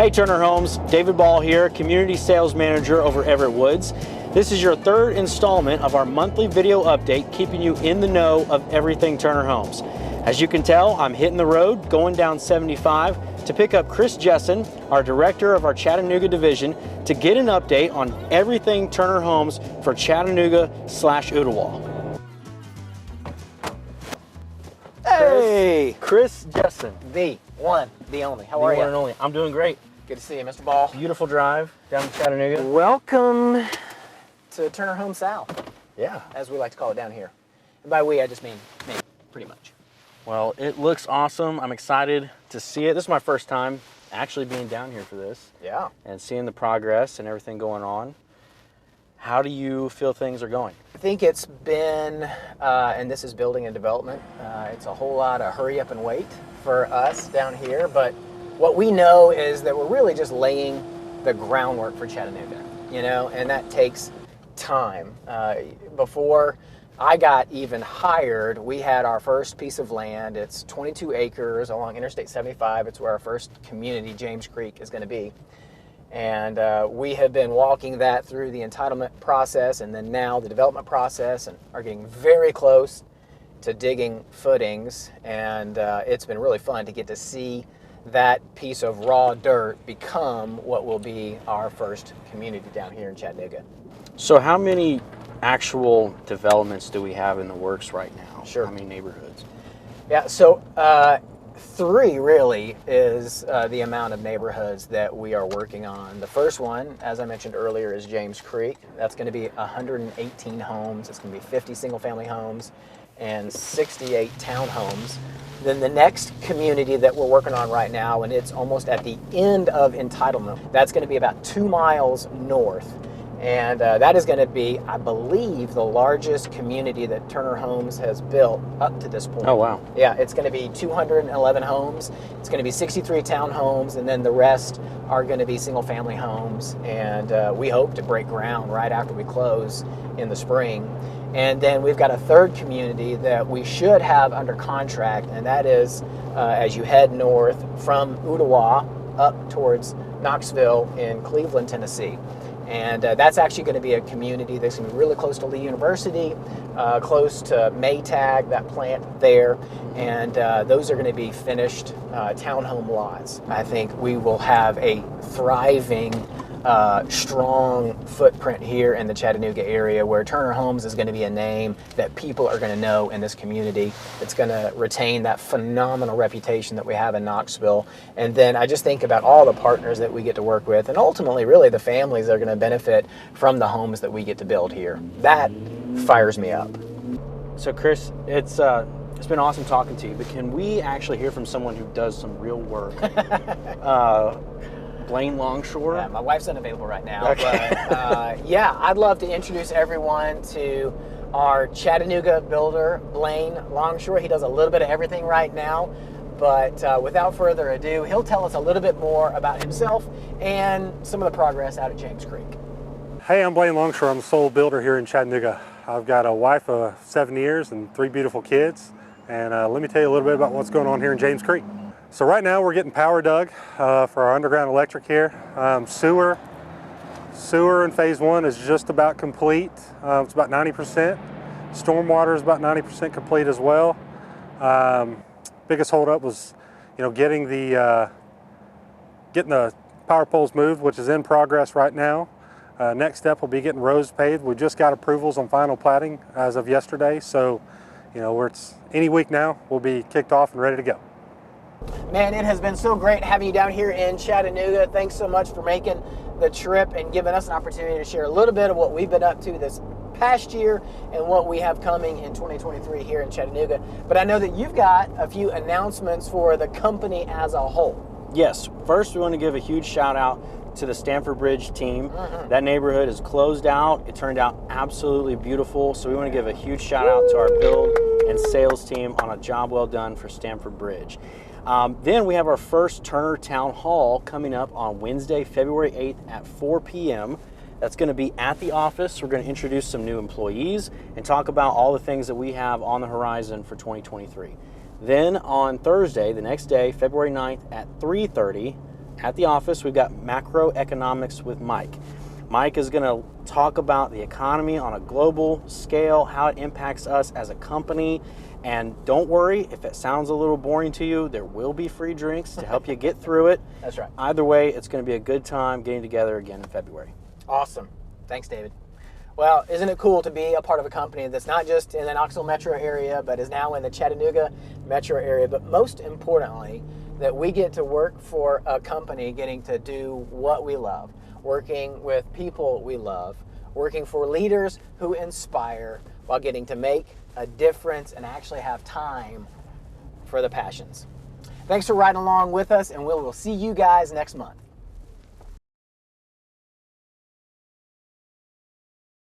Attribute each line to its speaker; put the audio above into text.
Speaker 1: Hey Turner Homes, David Ball here, Community Sales Manager over Everett Woods. This is your third installment of our monthly video update, keeping you in the know of everything Turner Homes. As you can tell, I'm hitting the road, going down 75 to pick up Chris Jessen, our Director of our Chattanooga division, to get an update on everything Turner Homes for Chattanooga/Ottawa. Hey, Chris Jessen.
Speaker 2: The one, the only. How are you?
Speaker 1: The one and only. I'm doing great.
Speaker 2: Good to see you, Mr. Ball.
Speaker 1: Beautiful drive down to Chattanooga.
Speaker 2: Welcome to Turner Home South.
Speaker 1: Yeah.
Speaker 2: As we like to call it down here. And by we, I just mean me, pretty much.
Speaker 1: Well, it looks awesome. I'm excited to see it. This is my first time actually being down here for this.
Speaker 2: Yeah.
Speaker 1: And seeing the progress and everything going on. How do you feel things are going?
Speaker 2: I think it's been, and this is building and development, it's a whole lot of hurry up and wait for us down here, but what we know is that we're really just laying the groundwork for Chattanooga, you know, and that takes time. Before I got even hired, we had our first piece of land. It's 22 acres along Interstate 75. It's where our first community, James Creek, is going to be. And we have been walking that through the entitlement process and then now the development process, and are getting very close to digging footings. And it's been really fun to get to see that piece of raw dirt become what will be our first community down here in Chattanooga.
Speaker 1: So how many actual developments do we have in the works right now?
Speaker 2: Sure.
Speaker 1: How many neighborhoods?
Speaker 2: Yeah, so 3 really is the amount of neighborhoods that we are working on. The first one, as I mentioned earlier, is James Creek. That's going to be 118 homes. It's going to be 50 single-family homes and 68 townhomes. Then the next community that we're working on right now, and it's almost at the end of entitlement, that's going to be about 2 miles north. And that is going to be, I believe, the largest community that Turner Homes has built up to this point.
Speaker 1: Oh, wow.
Speaker 2: Yeah, it's going to be 211 homes. It's going to be 63 townhomes, and then the rest are going to be single-family homes. And we hope to break ground right after we close in the spring. And then we've got a third community that we should have under contract, and that is as you head north from Ottawa up towards Knoxville in Cleveland, Tennessee. And that's actually going to be a community that's going to be really close to Lee University, close to Maytag, that plant there. And those are going to be finished townhome lots. I think we will have a thriving, strong footprint here in the Chattanooga area, where Turner Homes is going to be a name that people are going to know in this community. It's going to retain that phenomenal reputation that we have in Knoxville. And then I just think about all the partners that we get to work with, and ultimately really the families that are going to benefit from the homes that we get to build here. That fires me up.
Speaker 1: So Chris, it's been awesome talking to you, but can we actually hear from someone who does some real work? Blaine Longshore?
Speaker 2: Yeah, my wife's unavailable right now.
Speaker 1: Okay.
Speaker 2: But yeah, I'd love to introduce everyone to our Chattanooga builder, Blaine Longshore. He does a little bit of everything right now, but without further ado, he'll tell us a little bit more about himself and some of the progress out at James Creek.
Speaker 3: Hey, I'm Blaine Longshore. I'm the sole builder here in Chattanooga. I've got a wife of 7 years and 3 beautiful kids. And let me tell you a little bit about what's going on here in James Creek. So right now we're getting power dug for our underground electric here. Sewer in phase 1 is just about complete. It's about 90%. Stormwater is about 90% complete as well. Biggest holdup was, getting the power poles moved, which is in progress right now. Next step will be getting roads paved. We just got approvals on final platting as of yesterday, so it's any week now we'll be kicked off and ready to go.
Speaker 2: Man, it has been so great having you down here in Chattanooga. Thanks so much for making the trip and giving us an opportunity to share a little bit of what we've been up to this past year and what we have coming in 2023 here in Chattanooga. But I know that you've got a few announcements for the company as a whole.
Speaker 1: Yes. First, we want to give a huge shout out to the Stamford Bridge team. Mm-hmm. That neighborhood is closed out. It turned out absolutely beautiful. So we want to give a huge shout out to our build and sales team on a job well done for Stamford Bridge. Then we have our first Turner Town Hall coming up on Wednesday, February 8th at 4 p.m. That's going to be at the office. We're going to introduce some new employees and talk about all the things that we have on the horizon for 2023. Then on Thursday, the next day, February 9th at 3:30, at the office, we've got macroeconomics with Mike. Mike is going to talk about the economy on a global scale, how it impacts us as a company. And don't worry, if it sounds a little boring to you, there will be free drinks to help you get through it.
Speaker 2: That's right.
Speaker 1: Either way, it's going to be a good time getting together again in February.
Speaker 2: Awesome. Thanks, David. Well, isn't it cool to be a part of a company that's not just in the Knoxville metro area, but is now in the Chattanooga metro area, but most importantly, that we get to work for a company getting to do what we love, working with people we love, working for leaders who inspire while getting to make a difference and actually have time for the passions. Thanks for riding along with us, and we will see you guys next month.